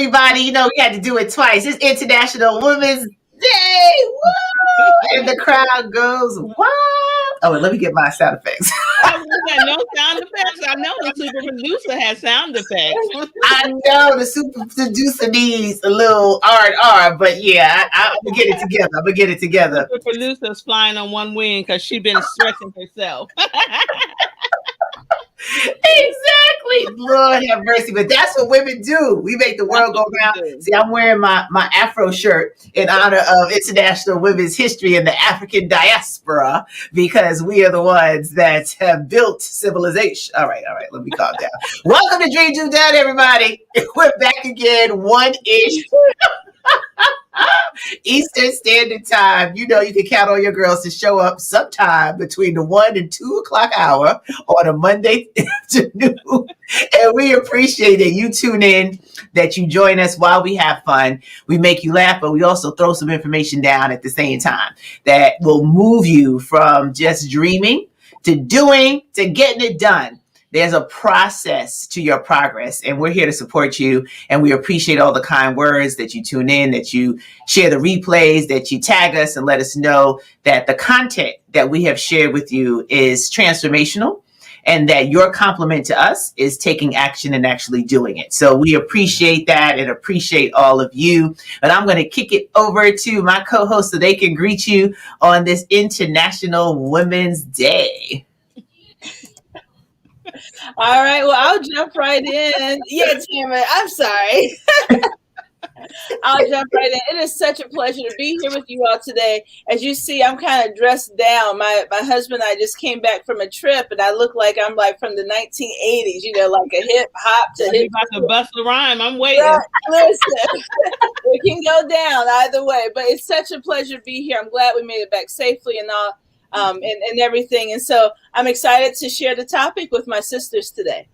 everybody. You know, we had to do it twice. It's International Women's Day. Woo! And the crowd goes, wow. Oh, and let me get my sound effects. We got no sound effects. I know the super producer has sound effects. I know the super producer needs a little R&R, but yeah, I'm going to get it together. I'm going to get it together. The producer's flying on one wing because she's been stressing herself. Exactly. Lord have mercy. But that's what women do. We make the world go round. See, I'm wearing my Afro shirt in honor of International Women's History in the African diaspora because we are the ones that have built civilization. All right. Let me calm down. Welcome to Dream Do Done, everybody. We're back again, 1-ish. Eastern Standard Time. You know you can count on your girls to show up sometime between the 1 and 2 o'clock hour on a Monday afternoon. And we appreciate that you tune in, that you join us while we have fun. We make you laugh, but we also throw some information down at the same time that will move you from just dreaming to doing to getting it done. There's a process to your progress, and we're here to support you. And we appreciate all the kind words that you tune in, that you share the replays, that you tag us and let us know that the content that we have shared with you is transformational and that your compliment to us is taking action and actually doing it. So we appreciate that and appreciate all of you. And I'm going to kick it over to my co-host so they can greet you on this International Women's Day. All right, well, I'll jump right in. Yeah, Tamara, I'm sorry. I'll jump right in. It is such a pleasure to be here with you all today. As you see, I'm kind of dressed down. My husband and I just came back from a trip, and I look like I'm like from the 1980s, you know, like a hip hop to hip. About to bust the rhyme. I'm waiting. Listen, it can go down either way, but it's such a pleasure to be here. I'm glad we made it back safely and all. And everything. And so I'm excited to share the topic with my sisters today.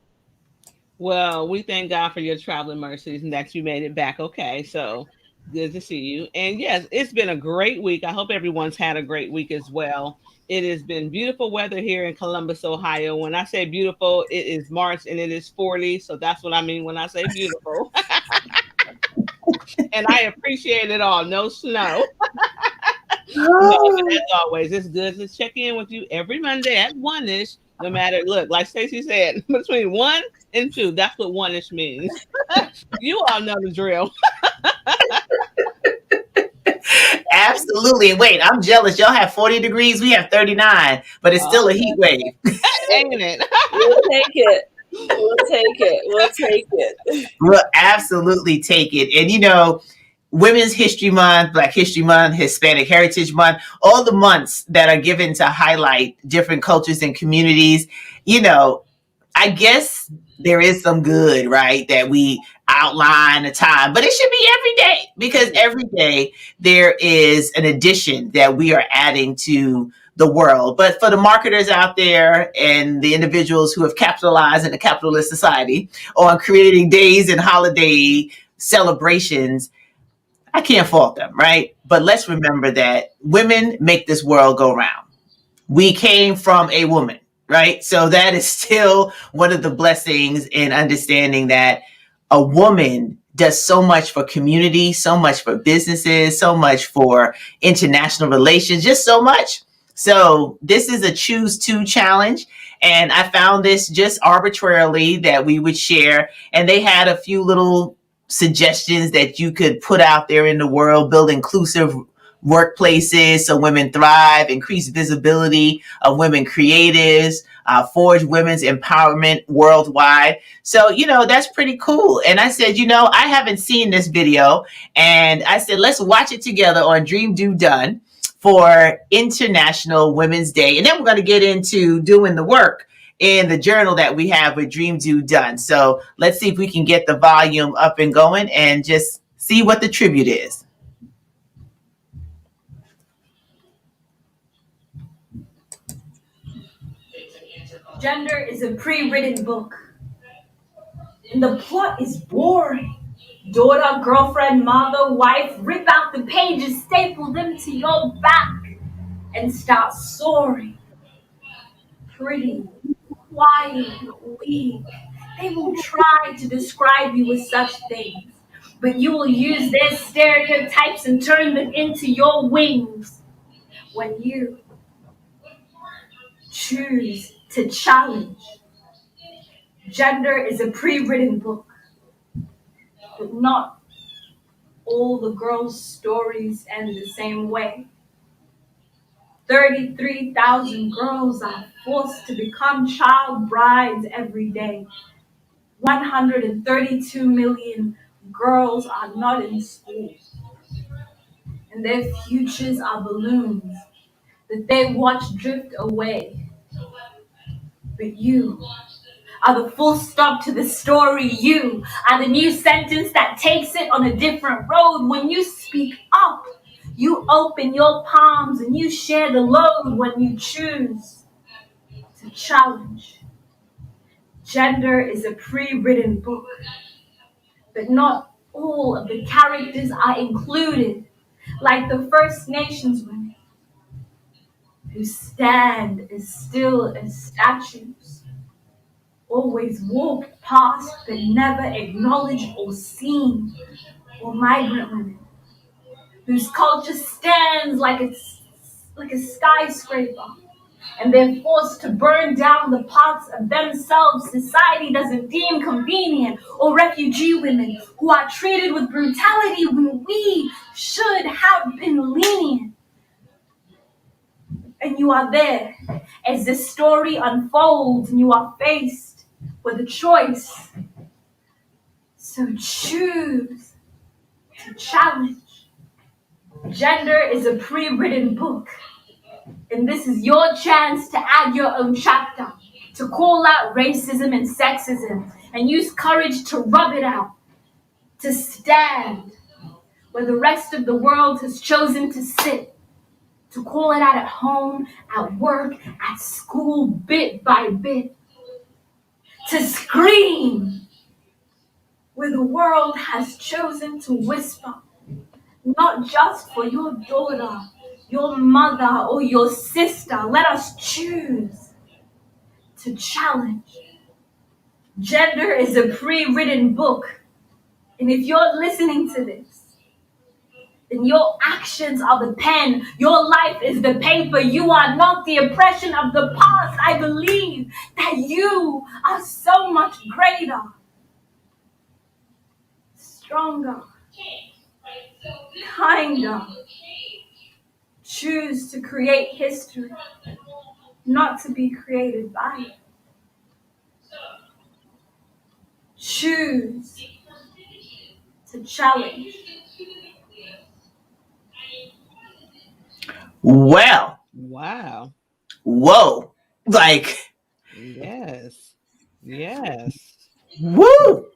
Well, we thank God for your traveling mercies and that you made it back okay. So good to see you. And yes, it's been a great week. I hope everyone's had a great week as well. It has been beautiful weather here in Columbus, Ohio. When I say beautiful, it is March and it is 40. So that's what I mean when I say beautiful. And I appreciate it all. No snow. No, as always, it's good to check in with you every Monday at 1-ish. No matter, look, like Stacey said, between 1 and 2, that's what 1-ish means. You all know the drill. Absolutely. Wait, I'm jealous. Y'all have 40 degrees. We have 39, but it's still a heat wave. Ain't it? We'll take it. We'll take it. We'll absolutely take it. And you know, Women's History Month, Black History Month, Hispanic Heritage Month, all the months that are given to highlight different cultures and communities, you know, I guess there is some good, right, that we outline a time, but it should be every day because every day there is an addition that we are adding to the world. But for the marketers out there and the individuals who have capitalized in a capitalist society on creating days and holiday celebrations, I can't fault them, right? But let's remember that women make this world go round. We came from a woman, right? So that is still one of the blessings in understanding that a woman does so much for community, so much for businesses, so much for international relations, just so much. So this is a choose to challenge. And I found this just arbitrarily that we would share. And they had a few little suggestions that you could put out there in the world, build inclusive workplaces so women thrive, increase visibility of women creatives, forge women's empowerment worldwide. So, you know, that's pretty cool. And I said, you know, I haven't seen this video. And I said, let's watch it together on Dream Do Done for International Women's Day. And then we're going to get into doing the work in the journal that we have with Dream Do Done. So let's see if we can get the volume up and going and just see what the tribute is. Gender is a pre-written book, and the plot is boring. Daughter, girlfriend, mother, wife, rip out the pages, staple them to your back, and start soaring. Pretty, quiet, weak. They will try to describe you with such things. but you will use their stereotypes and turn them into your wings when you choose to challenge. Gender is a pre-written book, but not all the girls' stories end the same way. 33,000 girls are forced to become child brides every day. 132 million girls are not in school, and their futures are balloons that they watch drift away. But you are the full stop to the story. You are the new sentence that takes it on a different road. When you speak up, you open your palms and you share the load when you choose to challenge. Gender is a pre-written book, but not all of the characters are included, like the First Nations women who stand as still as statues, always walked past but never acknowledged or seen, or migrant women whose culture stands like a skyscraper, and they're forced to burn down the parts of themselves society doesn't deem convenient, or refugee women who are treated with brutality when we should have been lenient. And you are there as this story unfolds and you are faced with a choice. So choose to challenge. Gender is a pre-written book, and this is your chance to add your own chapter, to call out racism and sexism, and use courage to rub it out, to stand where the rest of the world has chosen to sit, to call it out at home, at work, at school, bit by bit, to scream where the world has chosen to whisper, not just for your daughter, your mother, or your sister. Let us choose to challenge. Gender is a pre-written book, and if you're listening to this, then your actions are the pen, your life is the paper. You are not the oppression of the past. I believe that you are so much greater, stronger, kinder. Choose to create history, not to be created by it. Choose to challenge. Well, Wow. whoa, like, Yes. Yes. woo.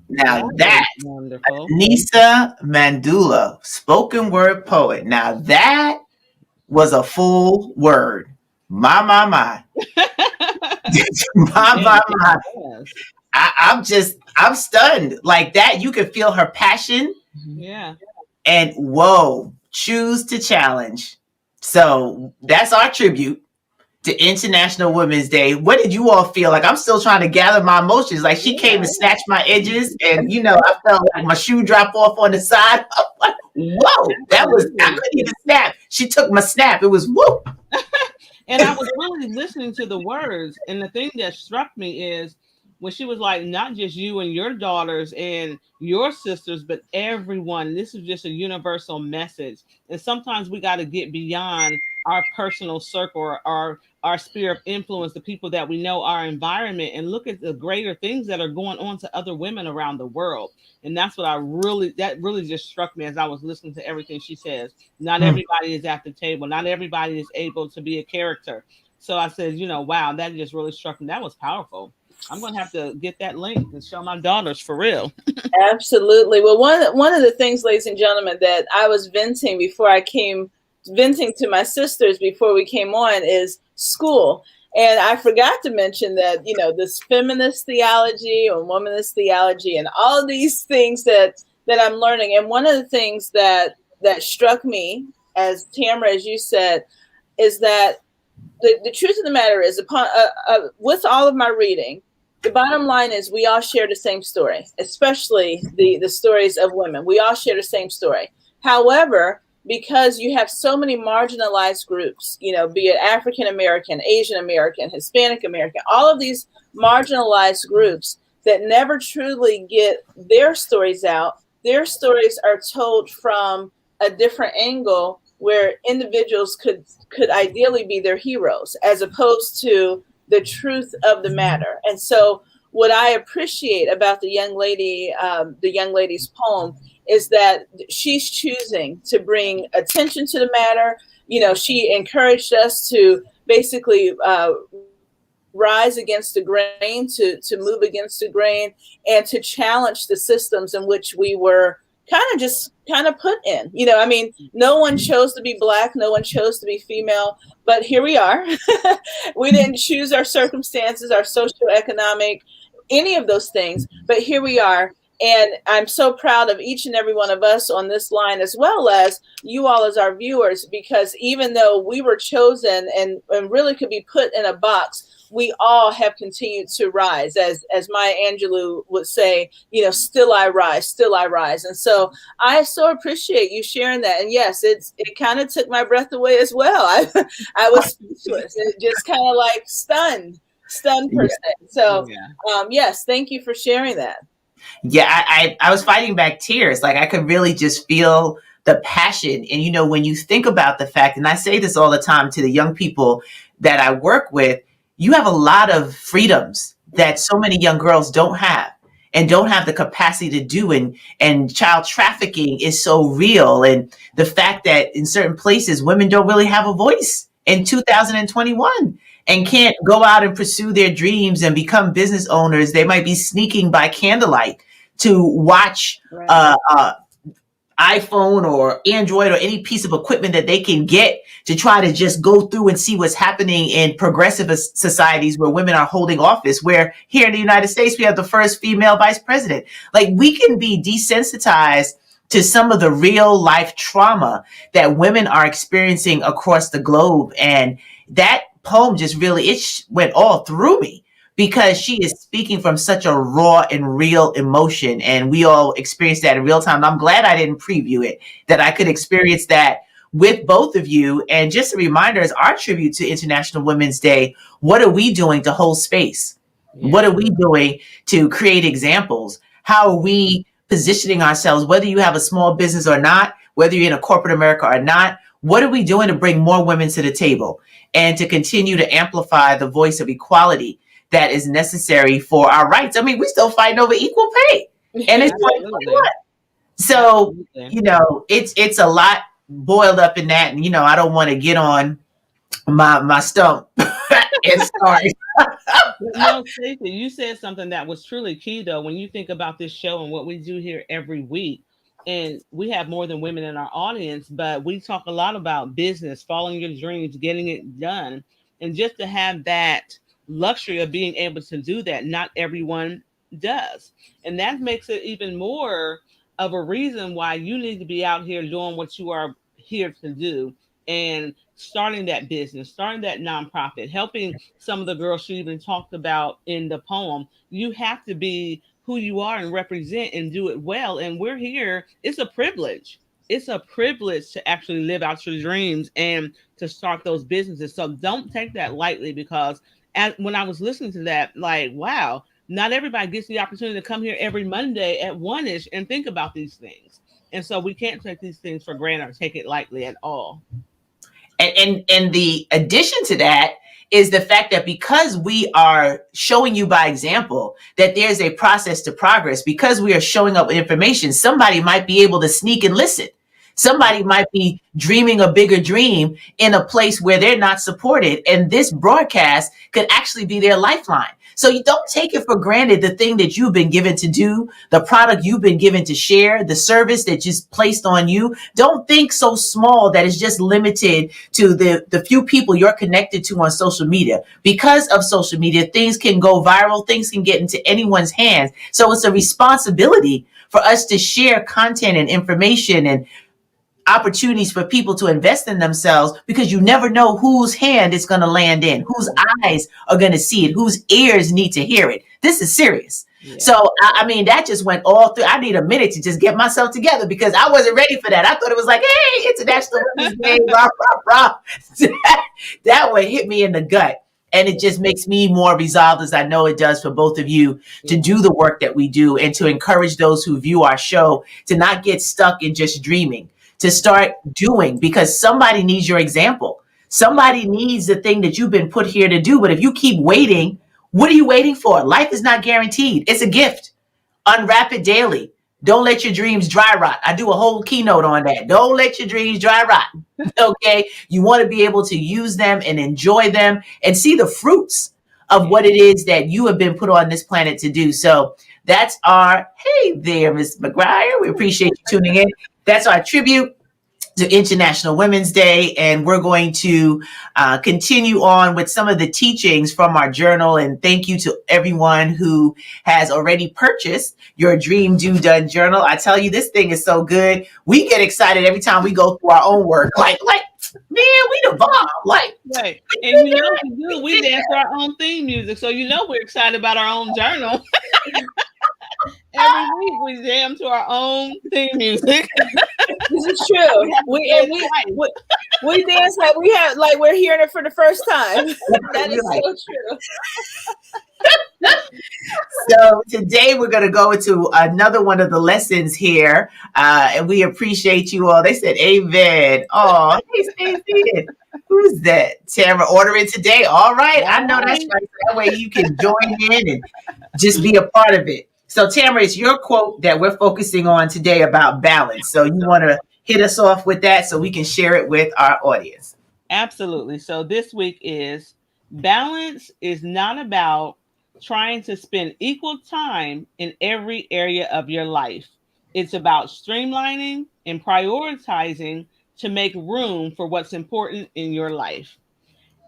Now that was wonderful. Nisa Mandula, spoken word poet. Now that was a full word. My. My, my. Yes. I'm stunned. Like that, you can feel her passion Yeah. and whoa, choose to challenge. So that's our tribute to International Women's Day. What did you all feel? Like I'm still trying to gather my emotions. Like she came and snatched my edges, and I felt like my shoe drop off on the side. I'm like, whoa, that was I couldn't even snap. She took my snap. It was whoop. And I was really listening to the words. And the thing that struck me is when she was like, not just you and your daughters and your sisters, but everyone. This is just a universal message. And sometimes we got to get beyond our personal circle or our sphere of influence, the people that we know, our environment, and look at the greater things that are going on to other women around the world. And that's what that really just struck me as I was listening to everything she says. Not everybody is at the table. Not everybody is able to be a character. So I said, wow, that just really struck me. That was powerful. I'm going to have to get that link and show my daughters for real. Absolutely. Well, one of the things, ladies and gentlemen, that I was venting to my sisters before we came on is school. And I forgot to mention that, this feminist theology or womanist theology and all of these things that I'm learning. And one of the things that struck me, as Tamara, as you said, is that the truth of the matter is, with all of my reading, the bottom line is we all share the same story, especially the stories of women. We all share the same story. However, because you have so many marginalized groups, be it African American, Asian American, Hispanic American, all of these marginalized groups that never truly get their stories out. Their stories are told from a different angle where individuals could ideally be their heroes, as opposed to the truth of the matter. And so what I appreciate about the young lady's poem is that she's choosing to bring attention to the matter. She encouraged us to basically rise against the grain, to move against the grain, and to challenge the systems in which we were kind of put in. No one chose to be Black, no one chose to be female, but here we are. We didn't choose our circumstances, our socioeconomic, any of those things, but here we are. And I'm so proud of each and every one of us on this line, as well as you all as our viewers, because even though we were chosen and really could be put in a box, we all have continued to rise. As Maya Angelou would say, still I rise, still I rise. And so I so appreciate you sharing that. And yes, it kind of took my breath away as well. I was speechless. It just kind of like stunned per se. So yes, thank you for sharing that. Yeah, I was fighting back tears. Like I could really just feel the passion. And, when you think about the fact, and I say this all the time to the young people that I work with, you have a lot of freedoms that so many young girls don't have and don't have the capacity to do. And child trafficking is so real. And the fact that in certain places, women don't really have a voice in 2021 and can't go out and pursue their dreams and become business owners. They might be sneaking by candlelight to watch iPhone or Android or any piece of equipment that they can get to try to just go through and see what's happening in progressive societies where women are holding office, where here in the United States, we have the first female vice president. Like we can be desensitized to some of the real life trauma that women are experiencing across the globe. And that poem just really, it went all through me, because she is speaking from such a raw and real emotion. And we all experience that in real time. I'm glad I didn't preview it, that I could experience that with both of you. And just a reminder, as our tribute to International Women's Day, what are we doing to hold space? Yeah. What are we doing to create examples? How are we positioning ourselves, whether you have a small business or not, whether you're in a corporate America or not? What are we doing to bring more women to the table and to continue to amplify the voice of equality that is necessary for our rights? I mean, we're still fighting over equal pay, and it's 2021. So, it's a lot boiled up in that. And, I don't want to get on my stump and start. No, Stacey, you said something that was truly key, though, when you think about this show and what we do here every week. And we have more than women in our audience, but we talk a lot about business, following your dreams, getting it done. And just to have that luxury of being able to do that, not everyone does. And that makes it even more of a reason why you need to be out here doing what you are here to do, and starting that business, starting that nonprofit, helping some of the girls she even talked about in the poem. You have to be who you are and represent and do it well. And we're here. It's a privilege. It's a privilege to actually live out your dreams and to start those businesses. So don't take that lightly, because when I was listening to that, like, wow, not everybody gets the opportunity to come here every Monday at 1-ish and think about these things. And so we can't take these things for granted or take it lightly at all. And the addition to that is the fact that because we are showing you by example that there's a process to progress, because we are showing up with information, somebody might be able to sneak and listen. Somebody might be dreaming a bigger dream in a place where they're not supported. And this broadcast could actually be their lifeline. So you don't take it for granted, the thing that you've been given to do, the product you've been given to share, the service that just placed on you. Don't think so small that it's just limited to the few people you're connected to on social media. Because of social media, things can go viral, things can get into anyone's hands. So it's a responsibility for us to share content and information. And opportunities for people to invest in themselves, because you never know whose hand it's going to land in, whose eyes are going to see it, whose ears need to hear it. This is serious. Yeah. So, I mean, that just went all through. I need a minute to just get myself together because I wasn't ready for that. I thought it was like, hey, International Women's Day, rah, rah, rah. That one hit me in the gut. And it just makes me more resolved, as I know it does for both of you, to do the work that we do and to encourage those who view our show to not get stuck in just dreaming, to start doing, because somebody needs your example. Somebody needs the thing that you've been put here to do. But if you keep waiting, what are you waiting for? Life is not guaranteed. It's a gift. Unwrap it daily. Don't let your dreams dry rot. I do a whole keynote on that. Don't let your dreams dry rot. Okay. You want to be able to use them and enjoy them and see the fruits of what it is that you have been put on this planet to do. So that's our, hey there, Ms. McGuire. We appreciate you tuning in. That's our tribute to International Women's Day. And we're going to continue on with some of the teachings from our journal. And thank you to everyone who has already purchased your Dream Do Done journal. I tell you, this thing is so good. We get excited every time we go through our own work. Like, man, we the bomb. Like, right. And you know we do. We dance our own theme music. So you know we're excited about our own journal. Every week we jam to our own theme music. This is true. We dance like we're hearing it for the first time. That is so true. So today we're going to go into another one of the lessons here, and we appreciate you all. They said amen. Oh, hey, Stacey. Who's that? Tamara, ordering today. All right. I know that's right. That way you can join in and just be a part of it. So Tamara, it's your quote that we're focusing on today about balance. So you want to hit us off with that so we can share it with our audience. Absolutely. So this week is balance is not about trying to spend equal time in every area of your life. It's about streamlining and prioritizing to make room for what's important in your life.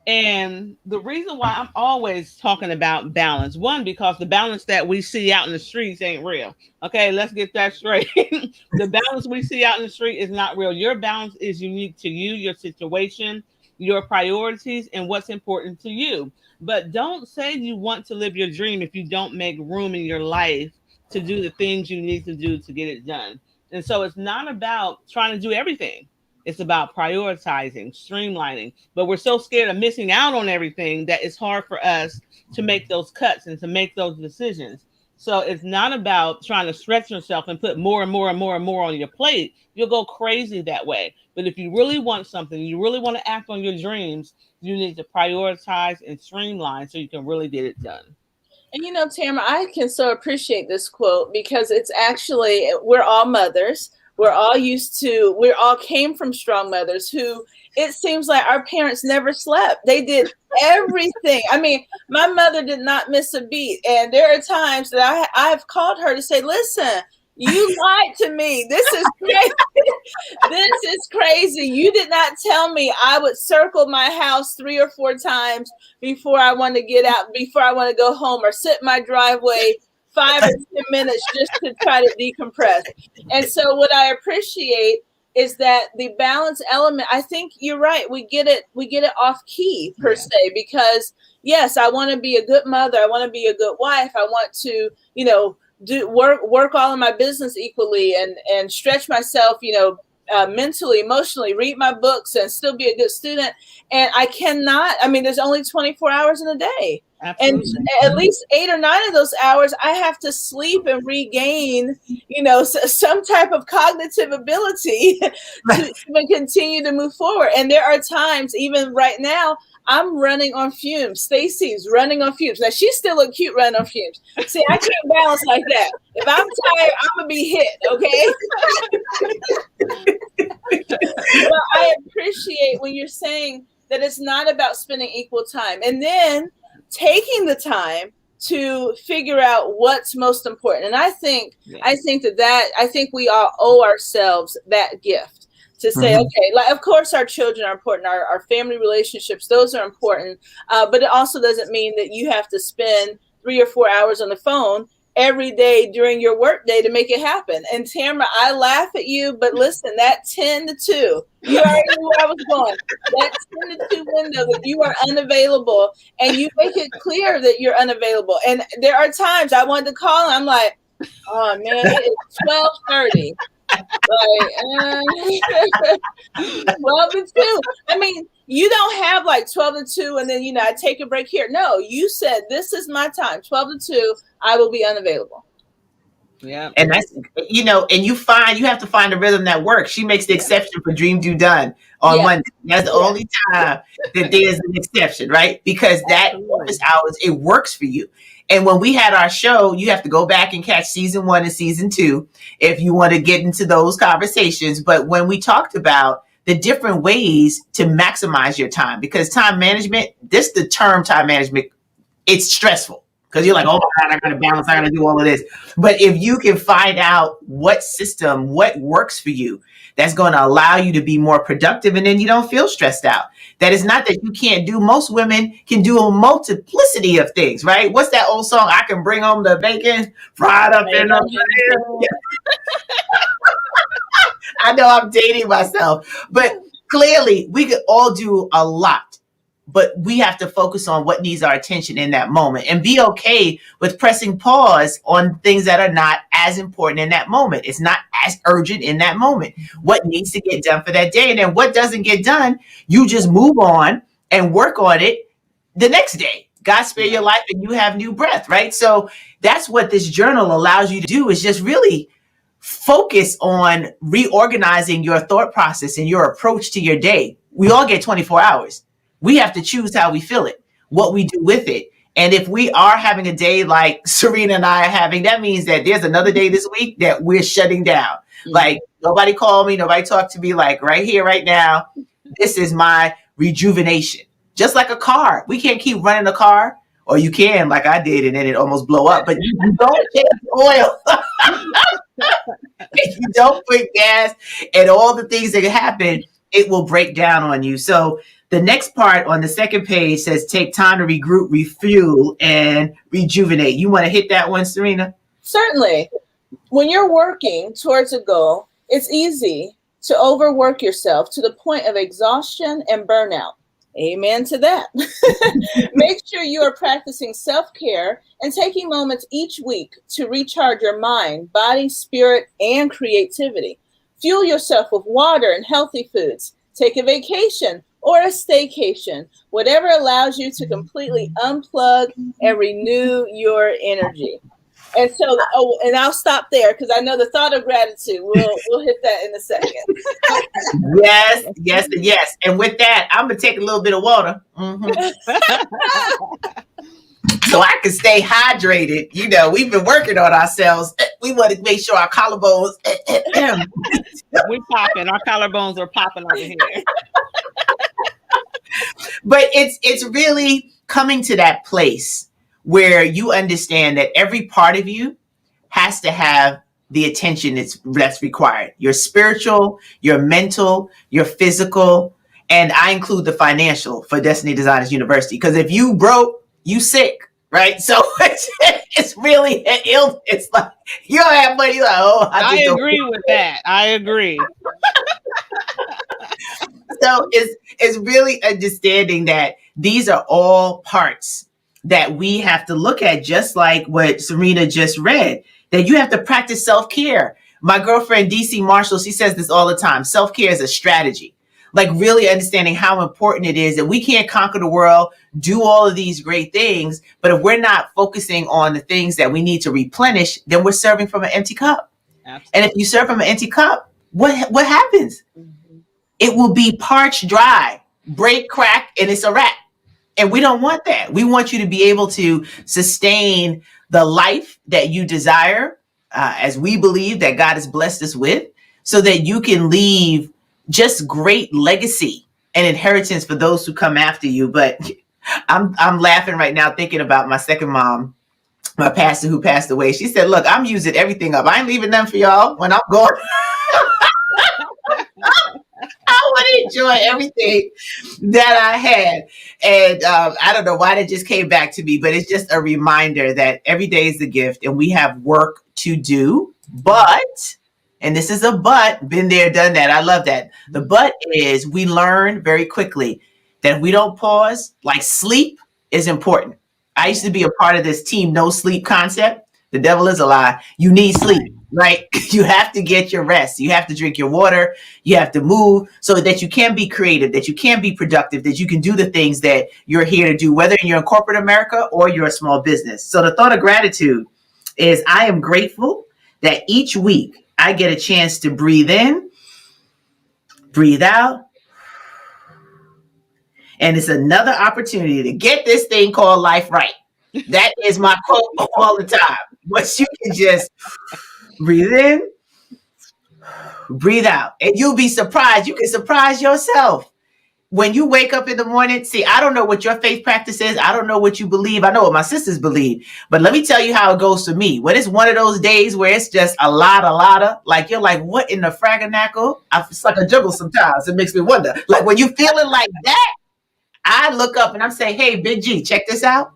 And the reason why I'm always talking about balance, one, because the balance that we see out in the streets ain't real. Okay, let's get that straight. The balance we see out in the street is not real. Your balance is unique to you, your situation, your priorities, and what's important to you. But don't say you want to live your dream if you don't make room in your life to do the things you need to do to get it done. And so it's not about trying to do everything. It's about prioritizing, streamlining, but we're so scared of missing out on everything that it's hard for us to make those cuts and to make those decisions. So it's not about trying to stretch yourself and put more and more and more and more on your plate. You'll go crazy that way. But if you really want something, you really want to act on your dreams, you need to prioritize and streamline so you can really get it done. And you know, Tamara, I can so appreciate this quote because it's actually, we're all mothers. We all came from strong mothers who it seems like our parents never slept. They did everything. I mean, my mother did not miss a beat. And there are times that I've called her to say, listen, you lied to me. This is crazy. This is crazy. You did not tell me I would circle my house 3 or 4 times before I want to get out, before I want to go home, or sit in my driveway 5 or 10 minutes just to try to decompress. And so what I appreciate is that the balance element, I think you're right. We get it off key per se, because yes, I want to be a good mother. I want to be a good wife. I want to, do work all of my business equally and stretch myself, mentally, emotionally, read my books and still be a good student. And I cannot, there's only 24 hours in a day. Absolutely. And at least 8 or 9 of those hours, I have to sleep and regain, some type of cognitive ability to even continue to move forward. And there are times, even right now, I'm running on fumes. Stacey's running on fumes. Now, she's still look cute running on fumes. See, I can't balance like that. If I'm tired, I'm going to be hit, okay? But I appreciate when you're saying that it's not about spending equal time. And then taking the time to figure out what's most important. And I think we all owe ourselves that gift. To say, okay, like, of course, our children are important, our family relationships, those are important. But it also doesn't mean that you have to spend 3 or 4 hours on the phone every day during your work day to make it happen. And Tamara, I laugh at you, but listen, that 10 to 2, you already knew where I was going. That 10 to 2 window that you are unavailable, and you make it clear that you're unavailable. And there are times I wanted to call and I'm like, oh man, it is 12:30. Like 12 to 2. I mean, you don't have like 12 to 2 and then, I take a break here. No, you said this is my time, 12 to 2, I will be unavailable. Yeah. And that's, and you have to find a rhythm that works. She makes the exception for Dream Do Done on Monday. That's the only time that there's an exception, right? Because that office hours, it works for you. And when we had our show, you have to go back and catch season 1 and season 2 if you want to get into those conversations. But when we talked about the different ways to maximize your time, because time management, the term time management, it's stressful. Because you're like, oh my God, I got to balance, I got to do all of this. But if you can find out what works for you, that's going to allow you to be more productive, and then you don't feel stressed out. That is not that you can't do. Most women can do a multiplicity of things, right? What's that old song? I can bring home the bacon, fried up in the I know I'm dating myself, but clearly we could all do a lot. But we have to focus on what needs our attention in that moment and be okay with pressing pause on things that are not as important in that moment. It's not as urgent in that moment. What needs to get done for that day, and then what doesn't get done, you just move on and work on it the next day. God spare your life and you have new breath, right? So that's what this journal allows you to do, is just really focus on reorganizing your thought process and your approach to your day. We all get 24 hours. We have to choose how we feel it, what we do with it. And if we are having a day like Serena and I are having, that means that there's another day this week that we're shutting down. Mm-hmm. Like, nobody call me, nobody talk to me, like right here, right now. This is my rejuvenation. Just like a car. We can't keep running a car, or you can, like I did, and then it almost blow up. But you don't change oil. If you don't put gas and all the things that happen, it will break down on you. So the next part on the second page says, take time to regroup, refuel, and rejuvenate. You want to hit that one, Serena? Certainly. When you're working towards a goal, it's easy to overwork yourself to the point of exhaustion and burnout. Amen to that. Make sure you are practicing self-care and taking moments each week to recharge your mind, body, spirit, and creativity. Fuel yourself with water and healthy foods. Take a vacation or a staycation, whatever allows you to completely unplug and renew your energy. And so, and I'll stop there because I know the thought of gratitude. We'll hit that in a second. Yes. And with that, I'm gonna take a little bit of water, so I can stay hydrated. We've been working on ourselves. We want to make sure our collarbones. We're popping. Our collarbones are popping over here. But it's really coming to that place where you understand that every part of you has to have the attention that's required. Your spiritual, your mental, your physical, and I include the financial for Destiny Designers University. Because if you broke, you sick, right? So it's really an illness. It's like you don't have money. You're like, I agree with that. I agree. So it's really understanding that these are all parts that we have to look at, just like what Serena just read, that you have to practice self-care. My girlfriend, DC Marshall, she says this all the time. Self-care is a strategy, like really understanding how important it is that we can't conquer the world, do all of these great things. But if we're not focusing on the things that we need to replenish, then we're serving from an empty cup. Absolutely. And if you serve from an empty cup, what happens? Mm-hmm. It will be parched dry, break, crack, and it's a wrap. And we don't want that. We want you to be able to sustain the life that you desire, as we believe that God has blessed us with, so that you can leave just great legacy and inheritance for those who come after you. But I'm laughing right now thinking about my second mom, my pastor who passed away. She said, look, I'm using everything up. I ain't leaving them for y'all when I'm gone. I want to enjoy everything that I had. And I don't know why that just came back to me, but it's just a reminder that every day is a gift and we have work to do. But, and this is a but, been there, done that. I love that. The but is we learn very quickly that if we don't pause, like sleep is important. I used to be a part of this team no sleep concept. The devil is a lie. You need sleep, right? You have to get your rest. You have to drink your water. You have to move so that you can be creative, that you can be productive, that you can do the things that you're here to do, whether you're in corporate America or you're a small business. So the thought of gratitude is I am grateful that each week I get a chance to breathe in, breathe out, and it's another opportunity to get this thing called life right. That is my quote all the time. Once you can just breathe in, breathe out, and you'll be surprised. You can surprise yourself. When you wake up in the morning, see, I don't know what your faith practice is. I don't know what you believe. I know what my sisters believe. But let me tell you how it goes for me. When it's one of those days where it's just a lot of, like, you're like, what in the fraganacle? It's like a juggle sometimes. It makes me wonder. Like, when you feeling like that, I look up and I'm saying, hey, Big G, check this out.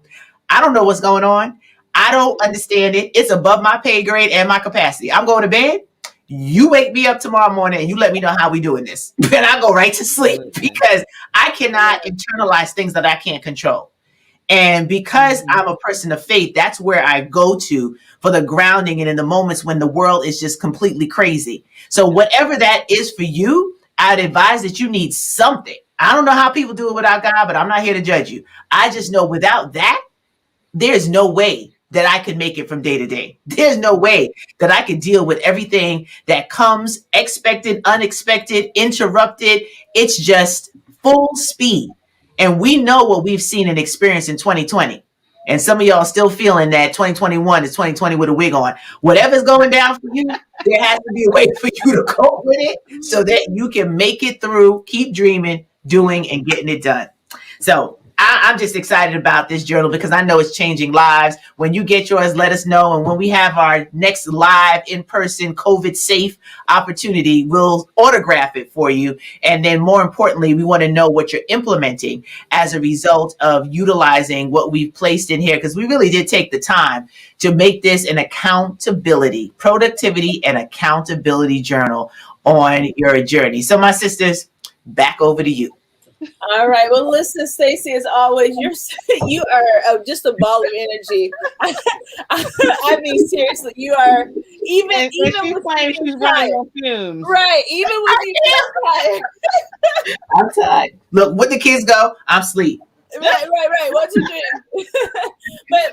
I don't know what's going on. I don't understand it. It's above my pay grade and my capacity. I'm going to bed. You wake me up tomorrow morning and you let me know how we doing this. And I go right to sleep because I cannot internalize things that I can't control. And because I'm a person of faith, that's where I go to for the grounding and in the moments when the world is just completely crazy. So whatever that is for you, I'd advise that you need something. I don't know how people do it without God, but I'm not here to judge you. I just know without that, there's no way that I could make it from day to day. There's no way that I could deal with everything that comes, expected, unexpected, interrupted. It's just full speed. And we know what we've seen and experienced in 2020. And some of y'all are still feeling that 2021 is 2020 with a wig on. Whatever's going down for you, there has to be a way for you to cope with it so that you can make it through, keep dreaming, doing, and getting it done. So I'm just excited about this journal because I know it's changing lives. When you get yours, let us know. And when we have our next live in-person COVID safe opportunity, we'll autograph it for you. And then more importantly, we want to know what you're implementing as a result of utilizing what we've placed in here, because we really did take the time to make this an accountability, productivity and accountability journal on your journey. So my sisters, back over to you. All right. Well, listen, Stacey, as always, you are just a ball of energy. I mean, seriously, you are even she's with playing, she's running on fumes. right? Even with you tired. I'm tired. Look, when the kids go, I'm asleep. Right. What you doing?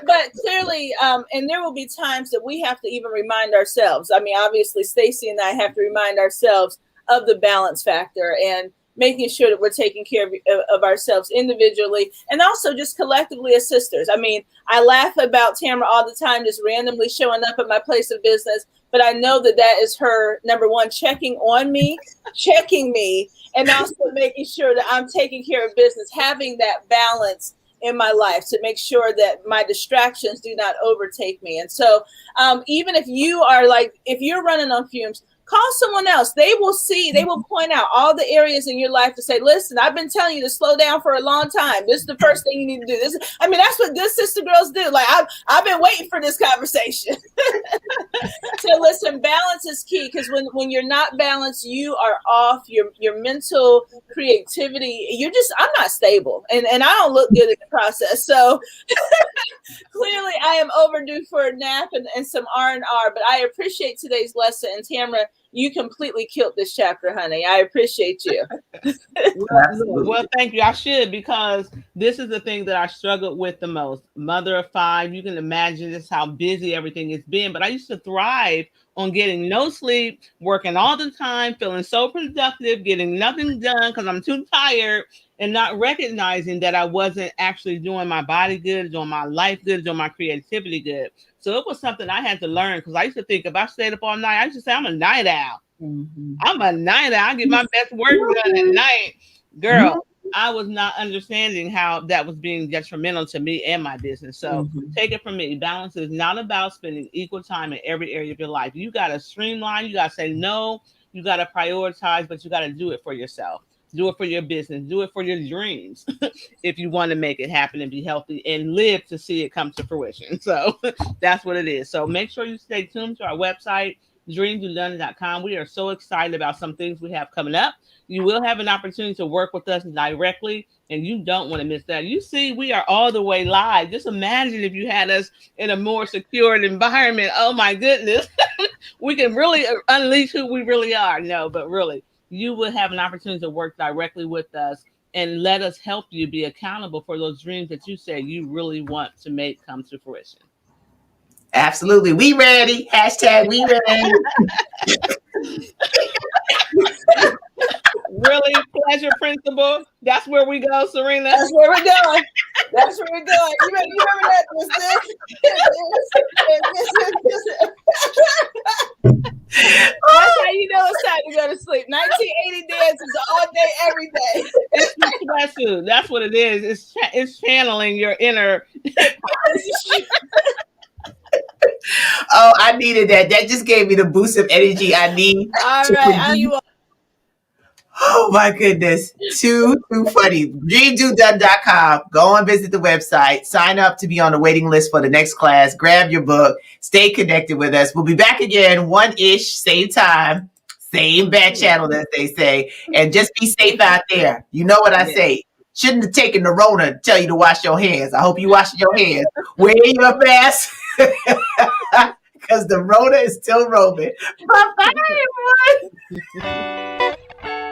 but clearly, and there will be times that we have to even remind ourselves. I mean, obviously, Stacey and I have to remind ourselves of the balance factor and making sure that we're taking care of ourselves individually and also just collectively as sisters. I mean, I laugh about Tamara all the time, just randomly showing up at my place of business. But I know that that is her, number one, checking on me, checking me, and also making sure that I'm taking care of business, having that balance in my life to make sure that my distractions do not overtake me. And so even if you are if you're running on fumes, call someone else. They will point out all the areas in your life to say, listen, I've been telling you to slow down for a long time. This is the first thing you need to do. That's what good sister girls do. Like I've been waiting for this conversation. So listen, balance is key, because when you're not balanced, you are off your mental creativity. I'm not stable and I don't look good in the process. So clearly I am overdue for a nap and some R&R, but I appreciate today's lesson. And Tamara, you completely killed this chapter, honey. I appreciate you. Well, thank you. I should, because this is the thing that I struggled with the most. Mother of 5, you can imagine just how busy everything has been. But I used to thrive on getting no sleep, working all the time, feeling so productive, getting nothing done because I'm too tired, and not recognizing that I wasn't actually doing my body good, doing my life good, doing my creativity good. So it was something I had to learn, because I used to think if I stayed up all night, I used to say I'm a night owl. Mm-hmm. I'm a night owl. I get my best work done at night. Girl, I was not understanding how that was being detrimental to me and my business. So take it from me. Balance is not about spending equal time in every area of your life. You got to streamline. You got to say no. You got to prioritize, but you got to do it for yourself. Do it for your business. Do it for your dreams. If you want to make it happen and be healthy and live to see it come to fruition. So that's what it is. So make sure you stay tuned to our website, dreamdolondon.com. We are so excited about some things we have coming up. You will have an opportunity to work with us directly, and you don't want to miss that. You see, we are all the way live. Just imagine if you had us in a more secured environment. Oh my goodness. We can really unleash who we really are. No, but really, you will have an opportunity to work directly with us and let us help you be accountable for those dreams that you say you really want to make come to fruition. Absolutely. We ready. Hashtag we ready. Really, pleasure principle. That's where we go, Serena. That's where we're going. That's where we're going. You remember that? That's how you know it's time to go to sleep. 1980 dances all day, every day. It's espresso. That's what it is. It's channeling your inner. Oh, I needed that. That just gave me the boost of energy I need. All right. You all. Oh my goodness. Too funny. DreamDoDone.com. Go and visit the website. Sign up to be on the waiting list for the next class. Grab your book. Stay connected with us. We'll be back again 1-ish, same time, same bad channel, as they say. And just be safe out there. You know what I say. Shouldn't have taken the Rona to tell you to wash your hands. I hope you wash your hands. Wear your mask. Because the Rona is still roaming. Bye-bye, everyone.